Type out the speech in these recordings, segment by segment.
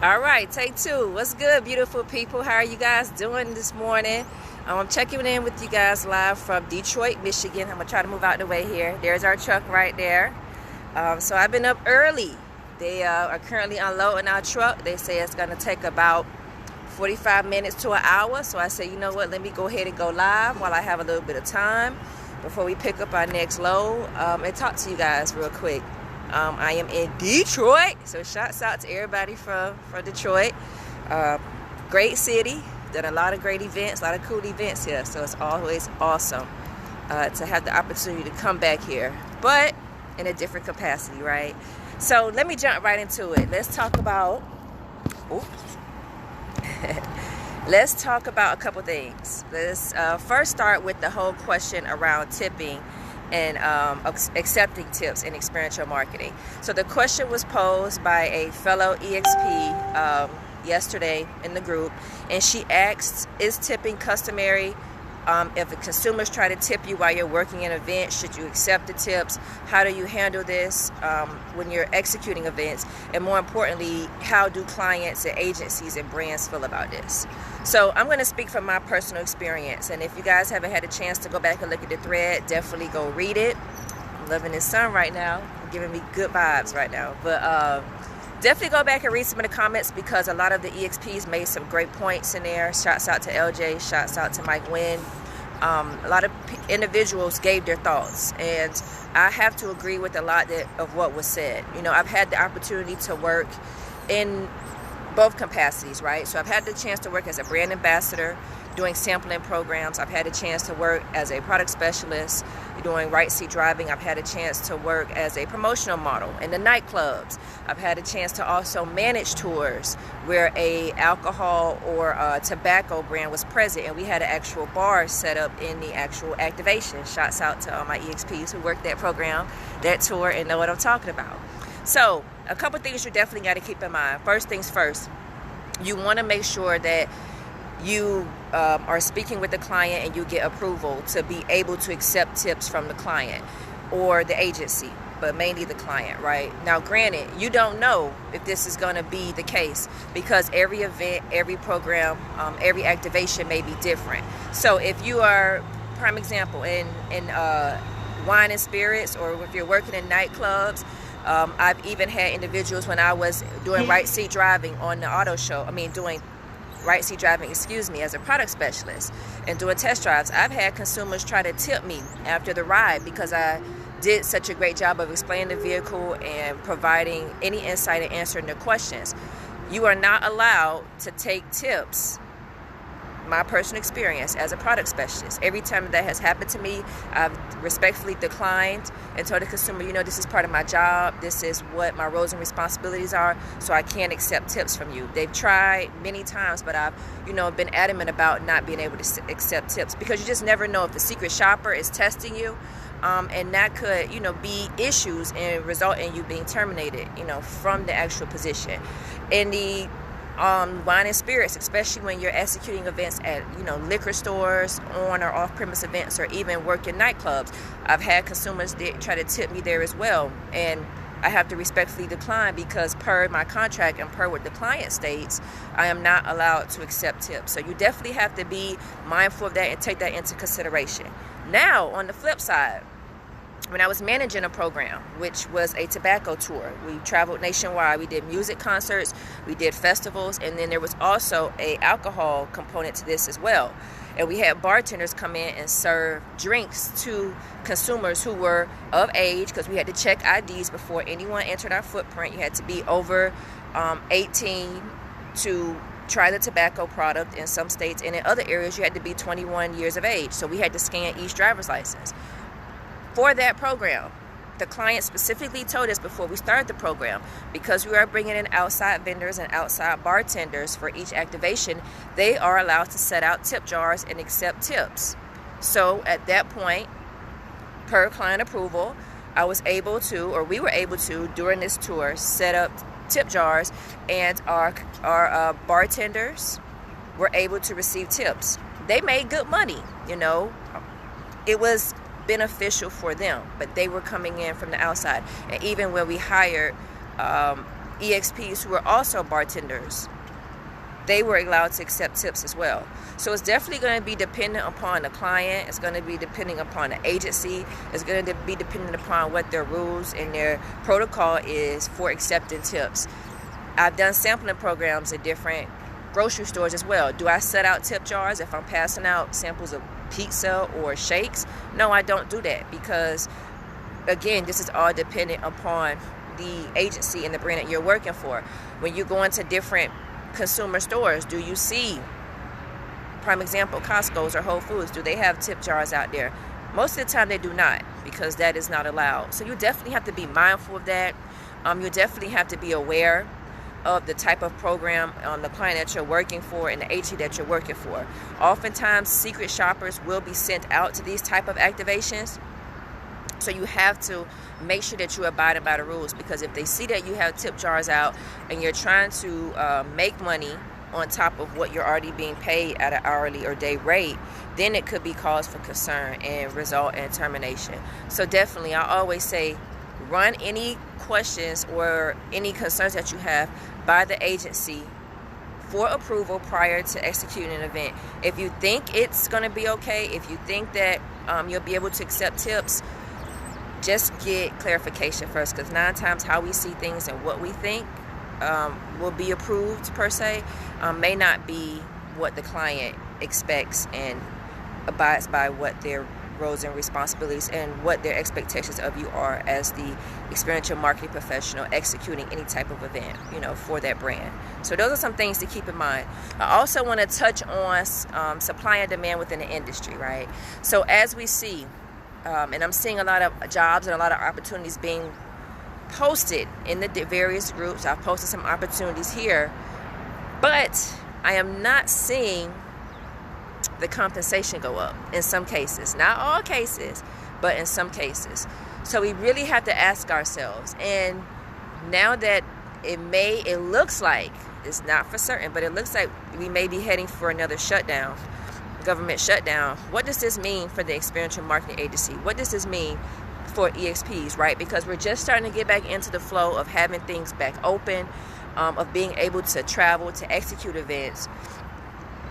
All right, take two. What's good, beautiful people? How are you guys doing this morning? I'm checking in with you guys live from Detroit, Michigan. I'm going to try to move out the way here. There's our truck right there. So I've been up early. They are currently unloading our truck. They say it's going to take about 45 minutes to an hour. So I said, you know what, let me go ahead and go live while I have a little bit of time before we pick up our next load and talk to you guys real quick. I am in Detroit, so shouts out to everybody from Detroit. Great city, done a lot of great events, a lot of cool events here, so it's always awesome to have the opportunity to come back here, but in a different capacity, right? So let me jump right into it. Let's talk about let's talk about a couple things. Let's first start with the whole question around tipping and accepting tips in experiential marketing. So the question was posed by a fellow EXP yesterday in the group, and she asked, is tipping customary? If the consumers try to tip you while you're working an event, should you accept the tips? How do you handle this when you're executing events? And more importantly, how do clients and agencies and brands feel about this? So I'm going to speak from my personal experience. And if you guys haven't had a chance to go back and look at the thread, definitely go read it. I'm loving this sun right now. Giving me good vibes right now. But definitely go back and read some of the comments, because a lot of the EXPs made some great points in there. Shouts out to LJ, shouts out to Mike Wynn. A lot of individuals gave their thoughts, and I have to agree with a lot of what was said. You know, I've had the opportunity to work in both capacities, right? So I've had the chance to work as a brand ambassador, doing sampling programs. I've had a chance to work as a product specialist, doing right seat driving. I've had a chance to work as a promotional model in the nightclubs. I've had a chance to also manage tours where a alcohol or a tobacco brand was present, and we had an actual bar set up in the actual activation. Shouts out to all my EXPs who worked that program, that tour, and know what I'm talking about. So a couple things you definitely got to keep in mind. First things first, you want to make sure that you are speaking with the client and you get approval to be able to accept tips from the client or the agency, but mainly the client, right? Now, granted, you don't know if this is going to be the case, because every event, every program, every activation may be different. So if you are, prime example, in wine and spirits, or if you're working in nightclubs, I've even had individuals when I was doing right seat driving on the auto show, doing right seat driving, as a product specialist and doing test drives. I've had consumers try to tip me after the ride because I did such a great job of explaining the vehicle and providing any insight and answering their questions. You are not allowed to take tips. My personal experience as a product specialist, every time that has happened to me, I've respectfully declined and told the consumer, you know, this is part of my job. This is what my roles and responsibilities are, so I can't accept tips from you. They've tried many times, but I've, been adamant about not being able to accept tips, because you just never know if the secret shopper is testing you, and that could, be issues and result in you being terminated, from the actual position. In the wine and spirits, especially when you're executing events at liquor stores, on or off-premise events, or even work in nightclubs, I've had consumers try to tip me there as well, and I have to respectfully decline, because per my contract and per what the client states, I am not allowed to accept tips. So you definitely have to be mindful of that and take that into consideration. Now, on the flip side, when I was managing a program, which was a tobacco tour, we traveled nationwide. We did music concerts, we did festivals, and then there was also a alcohol component to this as well. And we had bartenders come in and serve drinks to consumers who were of age, because we had to check IDs before anyone entered our footprint. You had to be over 18 to try the tobacco product in some states, and in other areas you had to be 21 years of age. So we had to scan each driver's license. For that program, the client specifically told us before we started the program, because we are bringing in outside vendors and outside bartenders for each activation, they are allowed to set out tip jars and accept tips. So at that point, per client approval, we were able to, during this tour, set up tip jars, and our bartenders were able to receive tips. They made good money, It was beneficial for them, but they were coming in from the outside. And even when we hired EXPs who were also bartenders, they were allowed to accept tips as well. So it's definitely going to be dependent upon the client. It's going to be depending upon the agency. It's going to be dependent upon what their rules and their protocol is for accepting tips. I've done sampling programs at different grocery stores as well. Do I set out tip jars if I'm passing out samples of pizza or shakes? No, I don't do that, because again, this is all dependent upon the agency and the brand that you're working for. When you go into different consumer stores, do you see, prime example, Costco's or Whole Foods, do they have tip jars out there? Most of the time they do not, because that is not allowed. So you definitely have to be mindful of that. You definitely have to be aware of the type of program the client that you're working for and the agency that you're working for. Oftentimes secret shoppers will be sent out to these type of activations, so you have to make sure that you're abiding by the rules, because if they see that you have tip jars out and you're trying to make money on top of what you're already being paid at an hourly or day rate, then it could be cause for concern and result in termination. So definitely, I always say, run any questions or any concerns that you have by the agency for approval prior to executing an event. If you think it's going to be okay, if you think that you'll be able to accept tips, just get clarification first, because 9 times how we see things and what we think will be approved per se may not be what the client expects and abides by what their roles and responsibilities and what their expectations of you are as the experiential marketing professional executing any type of event, for that brand. So those are some things to keep in mind. I also want to touch on supply and demand within the industry, right? So as we see, and I'm seeing a lot of jobs and a lot of opportunities being posted in the various groups. I've posted some opportunities here, but I am not seeing the compensation go up in some cases. Not all cases, but in some cases. So we really have to ask ourselves, and now that it looks like, it's not for certain, but it looks like we may be heading for another shutdown, government shutdown. What does this mean for the Experiential Marketing Agency? What does this mean for EXPs, right? Because we're just starting to get back into the flow of having things back open, of being able to travel, to execute events.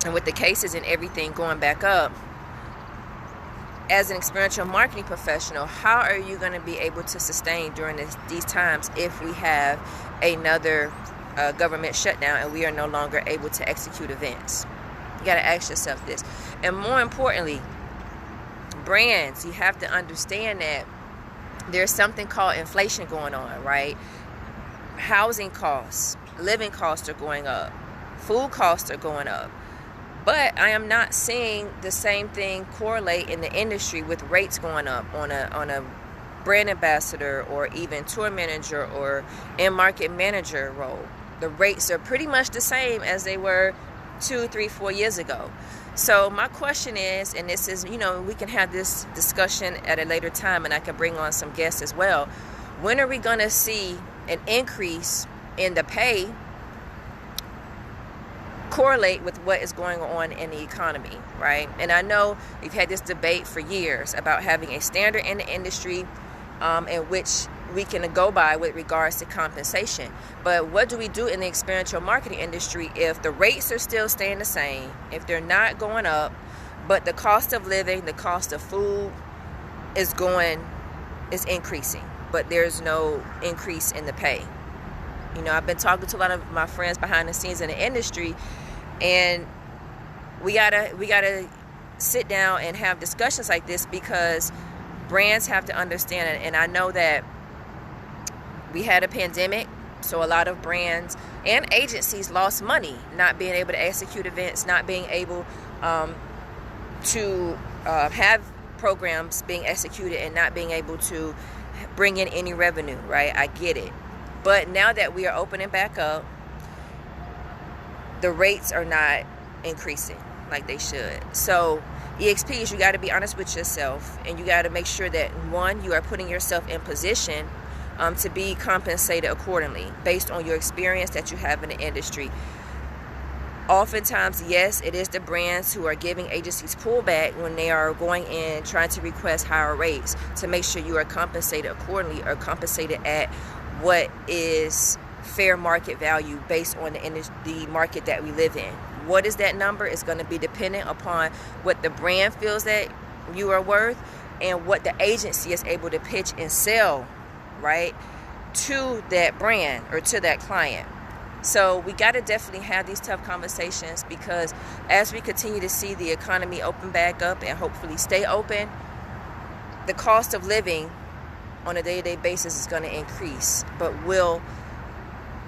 And with the cases and everything going back up, as an experiential marketing professional, how are you going to be able to sustain during these times if we have another government shutdown and we are no longer able to execute events? You got to ask yourself this. And more importantly, brands, you have to understand that there's something called inflation going on, right? Housing costs, living costs are going up, food costs are going up. But I am not seeing the same thing correlate in the industry with rates going up on a brand ambassador or even tour manager or in-market manager role. The rates are pretty much the same as they were 2, 3, 4 years ago. So my question is, and this is, we can have this discussion at a later time and I can bring on some guests as well. When are we going to see an increase in the pay correlate with what is going on in the economy, right? And I know we've had this debate for years about having a standard in the industry in which we can go by with regards to compensation. But what do we do in the experiential marketing industry if the rates are still staying the same, if they're not going up, but the cost of living, the cost of food is increasing, but there's no increase in the pay? I've been talking to a lot of my friends behind the scenes in the industry, and we gotta sit down and have discussions like this, because brands have to understand it. And I know that we had a pandemic, so a lot of brands and agencies lost money not being able to execute events, not being able to have programs being executed, and not being able to bring in any revenue, right? I get it. But now that we are opening back up, the rates are not increasing like they should. So EXPs, you got to be honest with yourself, and you got to make sure that, one, you are putting yourself in position to be compensated accordingly based on your experience that you have in the industry. Oftentimes, yes, it is the brands who are giving agencies pullback when they are going in trying to request higher rates to make sure you are compensated accordingly, or compensated at what is fair market value based on the market that we live in. What is that number? It's going to be dependent upon what the brand feels that you are worth and what the agency is able to pitch and sell, right, to that brand or to that client. So we got to definitely have these tough conversations, because as we continue to see the economy open back up and hopefully stay open, the cost of living on a day-to-day basis is going to increase. But will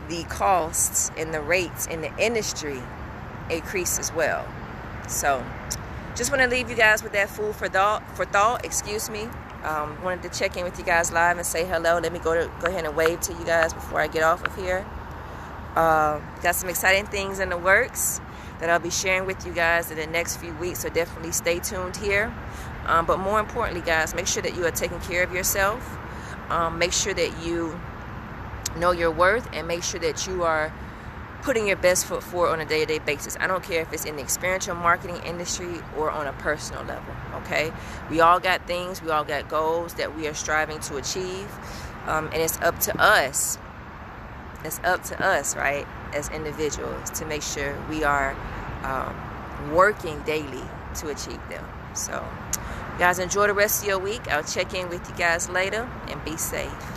the costs and the rates in the industry increase as well? So just want to leave you guys with that food for thought. Wanted to check in with you guys live and say hello. Let me go ahead and wave to you guys before I get off of here. Got some exciting things in the works that I'll be sharing with you guys in the next few weeks, so definitely stay tuned here. But more importantly, guys, make sure that you are taking care of yourself. Make sure that you know your worth, and make sure that you are putting your best foot forward on a day-to-day basis. I don't care if it's in the experiential marketing industry or on a personal level, okay? We all got things, we all got goals that we are striving to achieve, and it's up to us. It's up to us, right, as individuals, to make sure we are working daily to achieve them. So, guys, enjoy the rest of your week. I'll check in with you guys later, and be safe.